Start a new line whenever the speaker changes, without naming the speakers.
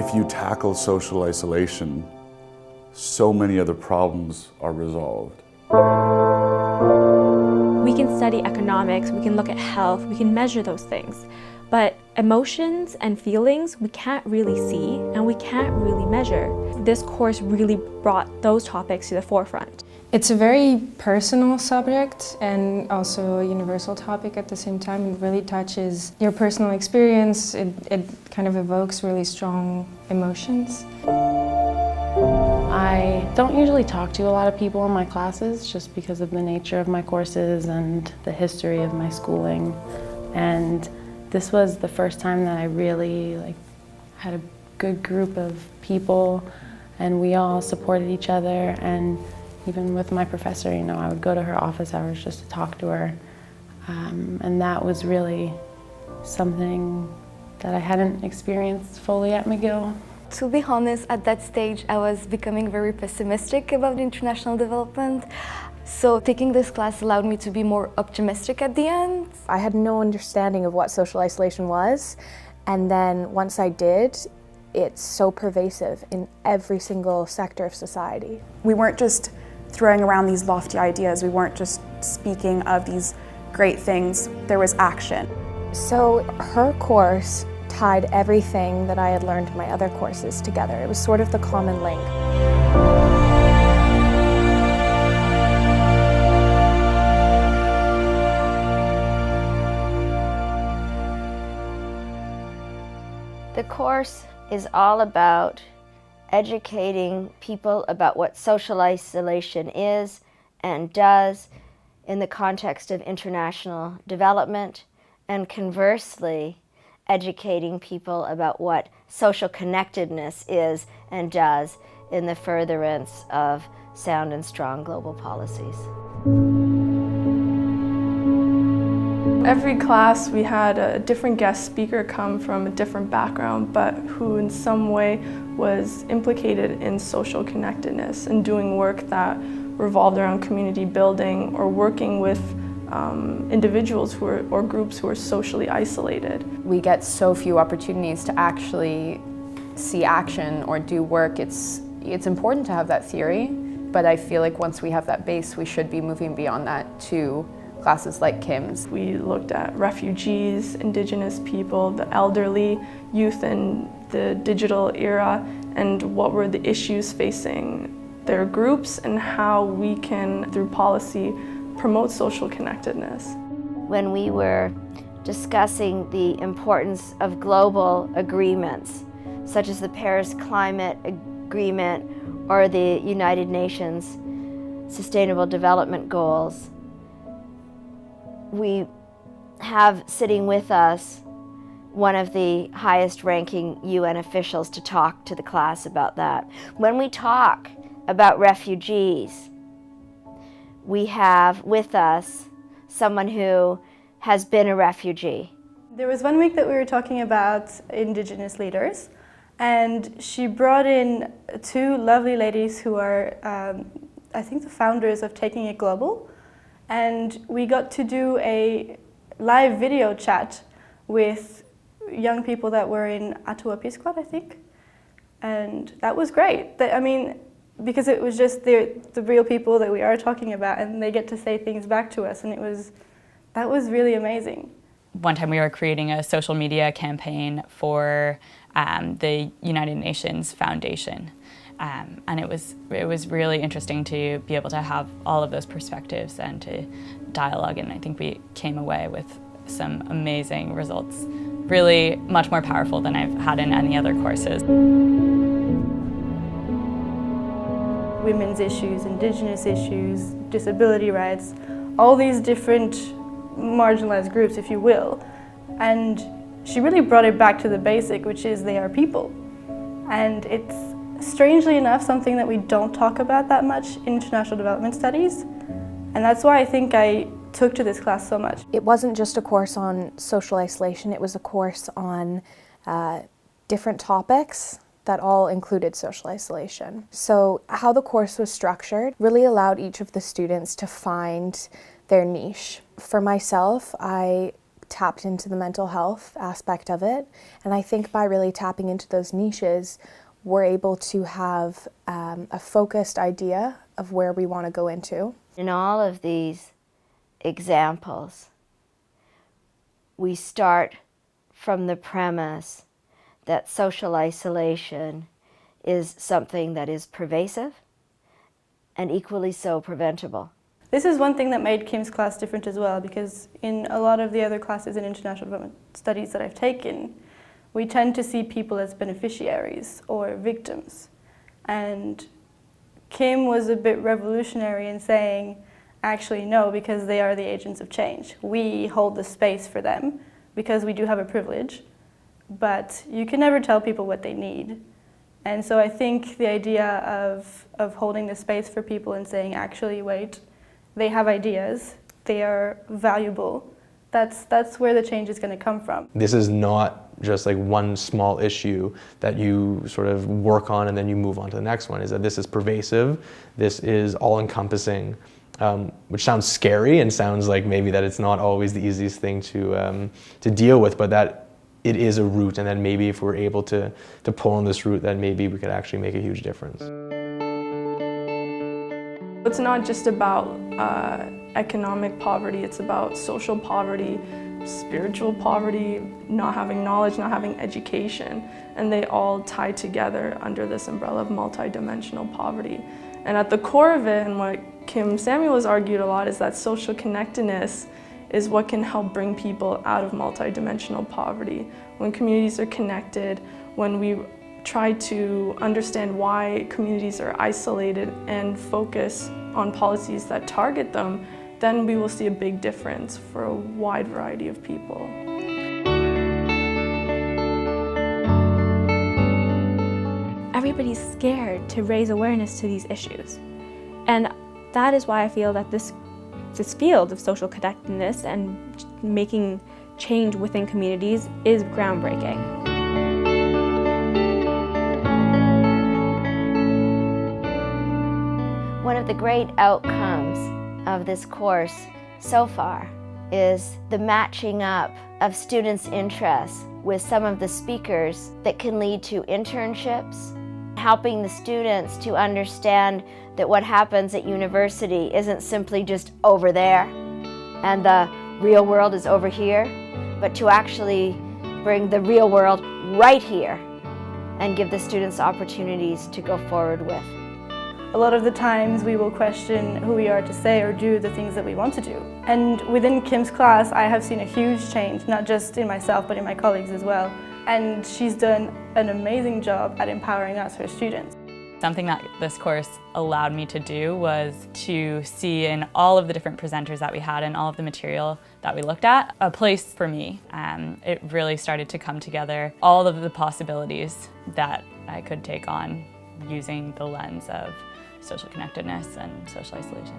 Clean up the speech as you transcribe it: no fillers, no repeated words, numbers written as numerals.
if you tackle social isolation, so many other problems are resolved.
We can study economics, we can look at health, we can measure those things. But emotions and feelings we can't really see and we can't really measure. This course really brought those topics to the forefront.
It's a very personal subject and also a universal topic at the same time. It really touches your personal experience. It kind of evokes really strong emotions.
I don't usually talk to a lot of people in my classes just because of the nature of my courses and the history of my schooling. And this was the first time that I really had a good group of people and we all supported each other. And even with my professor, I would go to her office hours just to talk to her. And that was really something that I hadn't experienced fully at McGill.
To be honest, at that stage I was becoming very pessimistic about international development. So taking this class allowed me to be more optimistic at the end.
I had no understanding of what social isolation was, and then once I did, it's so pervasive in every single sector of society.
We weren't just throwing around these lofty ideas, we weren't just speaking of these great things, there was action.
So her course tied everything that I had learned in my other courses together. It was sort of the common link.
The course is all about educating people about what social isolation is and does in the context of international development, and conversely, educating people about what social connectedness is and does in the furtherance of sound and strong global policies.
Every class we had a different guest speaker come from a different background, but who in some way was implicated in social connectedness and doing work that revolved around community building or working with individuals or groups who are socially isolated.
We get so few opportunities to actually see action or do work. It's important to have that theory, but I feel like once we have that base, we should be moving beyond that to classes like Kim's.
We looked at refugees, Indigenous people, the elderly, youth in the digital era, and what were the issues facing their groups and how we can, through policy, promote social connectedness.
When we were discussing the importance of global agreements, such as the Paris Climate Agreement or the United Nations Sustainable Development Goals, we have sitting with us one of the highest ranking UN officials to talk to the class about that. When we talk about refugees, we have with us someone who has been a refugee.
There was one week that we were talking about Indigenous leaders, and she brought in two lovely ladies who are, I think, the founders of Taking It Global. And we got to do a live video chat with young people that were in Atuapisquat, I think. And that was great. Because it was just the real people that we are talking about, and they get to say things back to us, and that was really amazing.
One time we were creating a social media campaign for the United Nations Foundation. And it was really interesting to be able to have all of those perspectives and to dialogue, and I think we came away with some amazing results, really much more powerful than I've had in any other courses.
Women's issues, Indigenous issues, disability rights, all these different marginalized groups, if you will. And she really brought it back to the basic, which is they are people. And it's strangely enough something that we don't talk about that much in international development studies. And that's why I think I took to this class so much.
It wasn't just a course on social isolation, it was a course on different topics that all included social isolation. So how the course was structured really allowed each of the students to find their niche. For myself, I tapped into the mental health aspect of it. And I think by really tapping into those niches, we're able to have a focused idea of where we want to go into.
In all of these examples, we start from the premise that social isolation is something that is pervasive and equally so preventable.
This is one thing that made Kim's class different as well, because in a lot of the other classes in international development studies that I've taken, we tend to see people as beneficiaries or victims. And Kim was a bit revolutionary in saying, actually no, because they are the agents of change. We hold the space for them because we do have a privilege, but you can never tell people what they need. And so I think the idea of holding the space for people and saying, actually, wait, they have ideas, they are valuable, that's where the change is going to come from.
This is not just like one small issue that you sort of work on and then you move on to the next one. Is that this is pervasive, this is all-encompassing, which sounds scary and sounds like maybe that it's not always the easiest thing to deal with, but that it is a root, and then maybe if we're able to pull on this root, then maybe we could actually make a huge difference.
It's not just about economic poverty, it's about social poverty, spiritual poverty, not having knowledge, not having education, and they all tie together under this umbrella of multidimensional poverty. And at the core of it, and what Kim Samuel has argued a lot, is that social connectedness is what can help bring people out of multidimensional poverty. When communities are connected, when we try to understand why communities are isolated and focus on policies that target them, then we will see a big difference for a wide variety of people.
Everybody's scared to raise awareness to these issues. And that is why I feel that this field of social connectedness and making change within communities is groundbreaking.
One of the great outcomes of this course so far is the matching up of students' interests with some of the speakers that can lead to internships, helping the students to understand that what happens at university isn't simply just over there and the real world is over here, but to actually bring the real world right here and give the students opportunities to go forward with.
A lot of the times we will question who we are to say or do the things that we want to do. And within Kim's class, I have seen a huge change, not just in myself, but in my colleagues as well. And she's done an amazing job at empowering us, her students.
Something that this course allowed me to do was to see in all of the different presenters that we had and all of the material that we looked at, a place for me. It really started to come together, all of the possibilities that I could take on using the lens of social connectedness and social isolation.